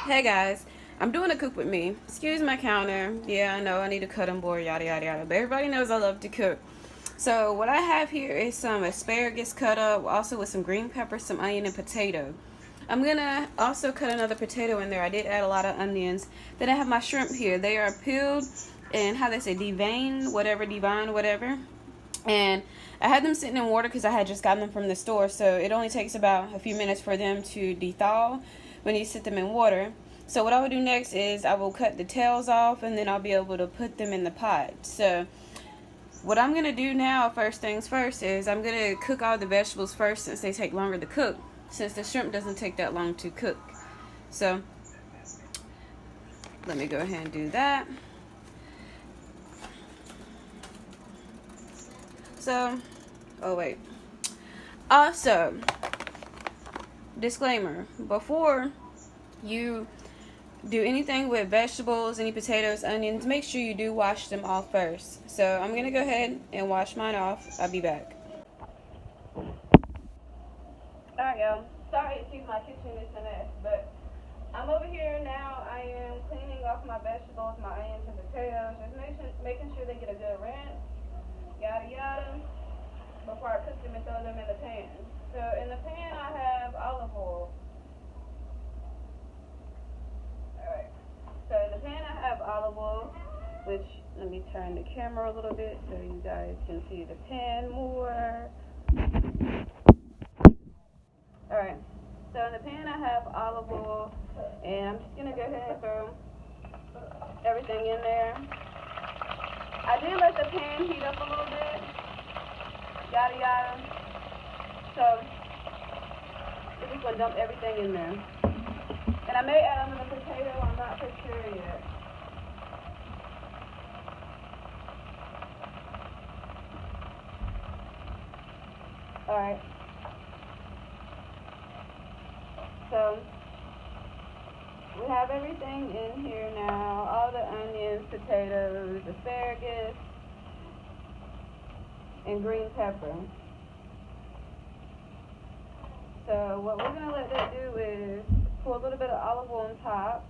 Hey guys, I'm doing a cook with me. Excuse my counter. Yeah, I know I need a cutting board, yada yada yada. But everybody knows I love to cook. So what I have here is some asparagus cut up, also with some green pepper, some onion, and potato. I'm gonna also cut another potato in there. I did add a lot of onions. Then I have my shrimp here. They are peeled and how they say deveined, whatever, divine, whatever. And I had them sitting in water because I had just gotten them from the store, so it only takes about a few minutes for them to thaw when you sit them in water. So what I will do next is I will cut the tails off, and then I'll be able to put them in the pot. So what I'm going to do now, first things first, is I'm going to cook all the vegetables first since they take longer to cook, since the shrimp doesn't take that long to cook. So let me go ahead and do that. So, oh wait. Also, disclaimer, before you do anything with vegetables, any potatoes, onions, make sure you do wash them off first. So I'm going to go ahead and wash mine off. I'll be back. Alright, y'all. Sorry, excuse my kitchen is a mess, but I'm over here now. I am cleaning off my vegetables, my onions and potatoes, just making sure they get a good rinse, yada yada, before I cook them and throw them in the pan. So in the pan I have olive oil. Alright. So in the pan I have olive oil, which, let me turn the camera a little bit so you guys can see the pan more. Alright. So in the pan I have olive oil, and I'm just going to go ahead and throw everything in there. I did let the pan heat up a little bit, yada yada. So we're just going to dump everything in there. And I may add another potato, I'm not for sure yet. Alright. So we have everything in here now. All the onions, potatoes, asparagus, and green pepper. So what we're going to let that do is pour a little bit of olive oil on top.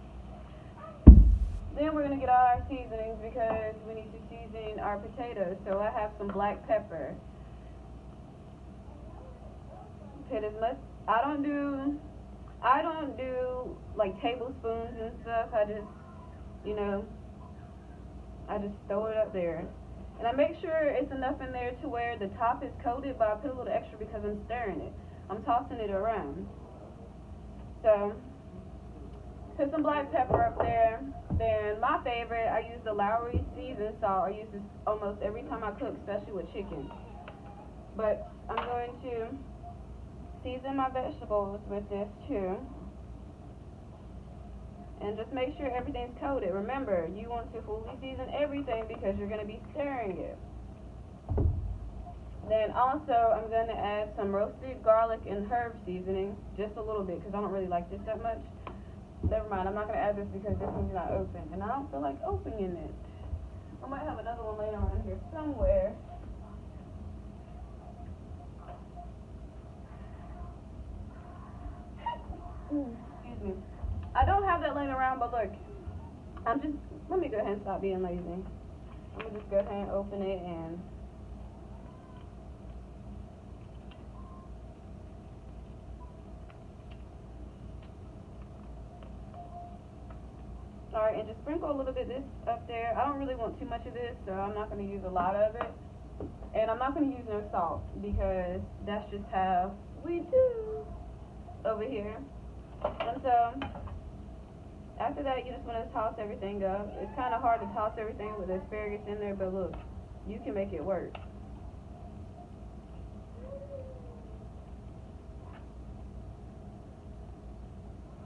Then we're going to get all our seasonings because we need to season our potatoes. So I have some black pepper. Put as much. I don't do like tablespoons and stuff. I just, I just throw it up there. And I make sure it's enough in there to where the top is coated, but I put a little extra because I'm stirring it. I'm tossing it around. So put some black pepper up there. Then my favorite, I use the Lawrys seasoned salt. I use this almost every time I cook, especially with chicken. But I'm going to season my vegetables with this too. And just make sure everything's coated. Remember, you want to fully season everything because you're going to be stirring it. Then also, I'm going to add some roasted garlic and herb seasoning, just a little bit because I don't really like this that much. Never mind, I'm not going to add this because this one's not open, and I don't feel like opening it. I might have another one laying around here somewhere. Excuse me. I don't have that laying around, but look, let me go ahead and stop being lazy. I'm going to just go ahead and open it and alright, and just sprinkle a little bit of this up there. I don't really want too much of this, so I'm not going to use a lot of it. And I'm not going to use no salt because that's just how we do over here. And so after that, you just want to toss everything up. It's kind of hard to toss everything with the asparagus in there, but look, you can make it work.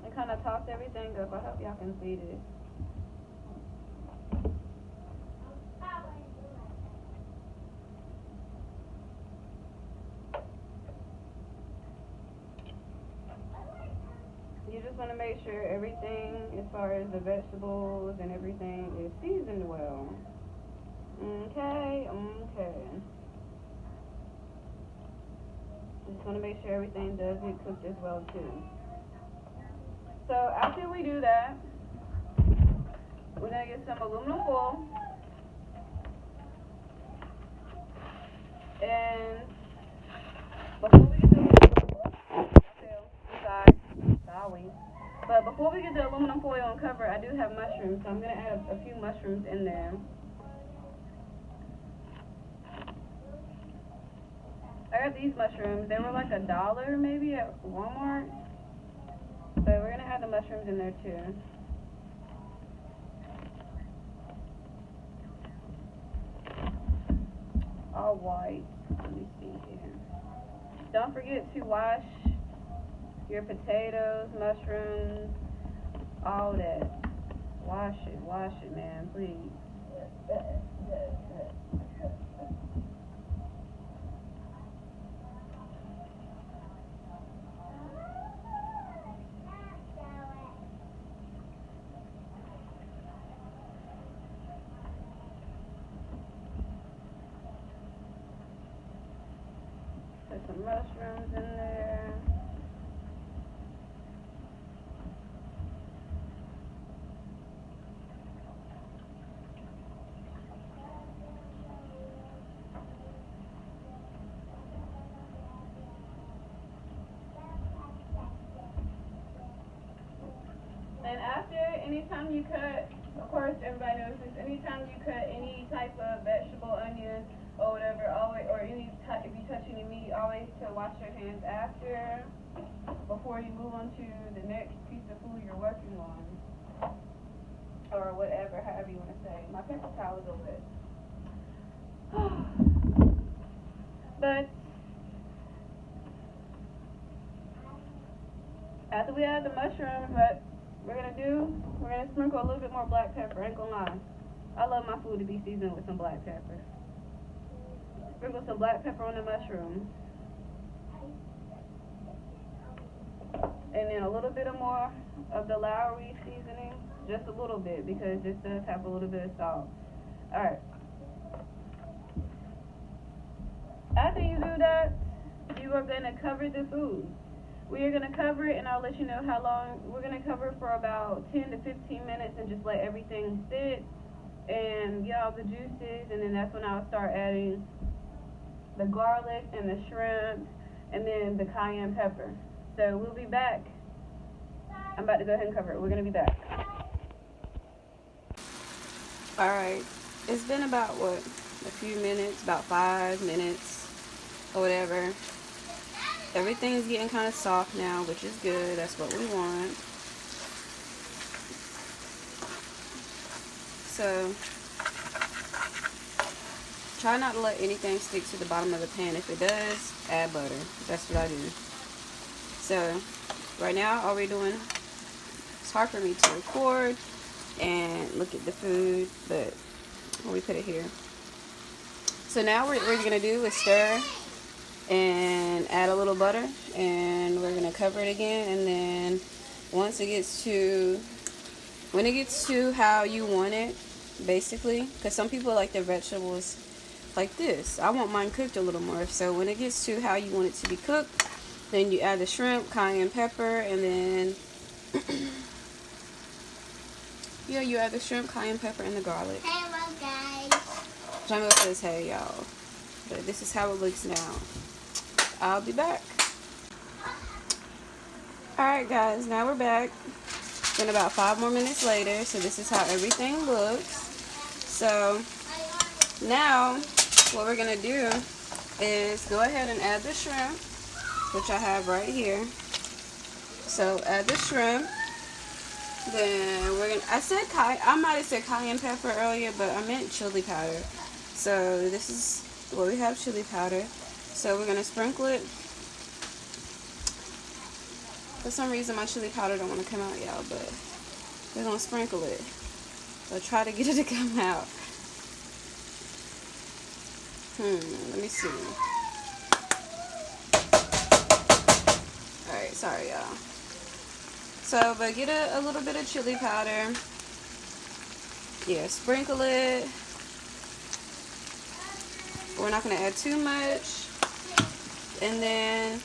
And kind of toss everything up. I hope y'all can see this. You just want to make sure everything, as far as the vegetables and everything, is seasoned well. Okay. Just want to make sure everything does get cooked as well too. So after we do that, we're gonna get some aluminum foil. And before we get the before we get the aluminum foil and cover, I do have mushrooms, so I'm gonna add a few mushrooms in there. I got these mushrooms. They were like $1 maybe at Walmart. So we're gonna add the mushrooms in there too. All white. Let me see here. Don't forget to wash your potatoes, mushrooms, all that. Wash it, man, please. Put some mushrooms in there. And after, anytime you cut, of course everybody knows this, anytime you cut any type of vegetable, onion, or whatever, always, or any type, if you touch any meat, always to wash your hands after, before you move on to the next piece of food you're working on. Or whatever, however you want to say. My paper towel is over it. But after we add the mushrooms, what we're gonna sprinkle a little bit more black pepper. Ain't gonna lie, I love my food to be seasoned with some black pepper. Sprinkle some black pepper on the mushrooms, and then a little bit more of the Lawrys seasoning, just a little bit, because this does have a little bit of salt. All right. After you do that, you are gonna cover the food. We are going to cover it, and I'll let you know how long. We're going to cover it for about 10 to 15 minutes and just let everything sit and get all the juices, and then that's when I'll start adding the garlic and the shrimp and then the cayenne pepper. So we'll be back. I'm about to go ahead and cover it. We're going to be back. Alright, it's been about, what, a few minutes, about 5 minutes or whatever. Everything's getting kind of soft now, which is good. That's what we want. So, try not to let anything stick to the bottom of the pan. If it does, add butter. That's what I do. So, right now, all we're doing, it's hard for me to record and look at the food, but we put it here. So now what we're going to do is stir and add a little butter, and we're gonna cover it again, and then once it gets to, when it gets to how you want it, basically, because some people like their vegetables like this. I want mine cooked a little more. So when it gets to how you want it to be cooked, then you add the shrimp, cayenne pepper, and then yeah, you add the shrimp, cayenne pepper, and the garlic. Hello guys. Jamil says hey y'all, but this is how it looks now. I'll be back. Alright guys, now we're back. It's been about 5 more minutes later, so this is how everything looks. So now what we're going to do is go ahead and add the shrimp, which I have right here. So add the shrimp. Then we're going to, I might have said cayenne pepper earlier, but I meant chili powder. So this is what we have, chili powder. So we're going to sprinkle it. For some reason my chili powder don't want to come out, y'all, but we're going to sprinkle it. So try to get it to come out. Let me see. Alright, sorry y'all. So, but get a little bit of chili powder. Yeah, sprinkle it. We're not going to add too much. And then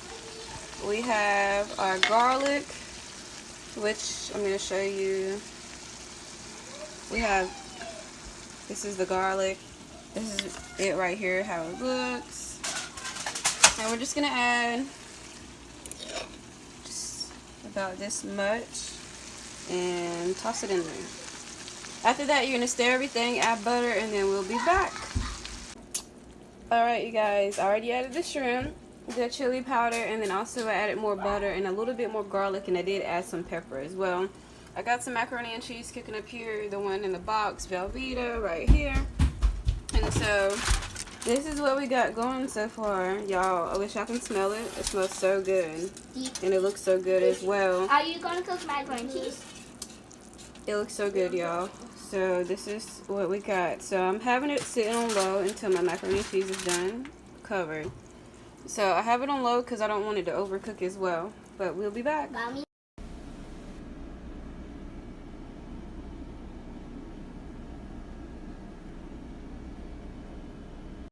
we have our garlic. which I'm going to show you. We have, this is the garlic. This is it right here, how it looks. And we're just going to add just about this much and toss it in there. After that, you're going to stir everything, add butter, and then we'll be back. Alright, you guys, I already added the shrimp, the chili powder, and then also I added more butter and a little bit more garlic, and I did add some pepper as well. I got some macaroni and cheese cooking up here, the one in the box, Velveeta, right here. And so, this is what we got going so far, y'all. I wish y'all can smell it. It smells so good, and it looks so good as well. Are you going to cook macaroni and cheese? It looks so good, y'all. So this is what we got. So I'm having it sitting on low until my macaroni and cheese is done, covered. So I have it on low because I don't want it to overcook as well. But we'll be back. Mommy?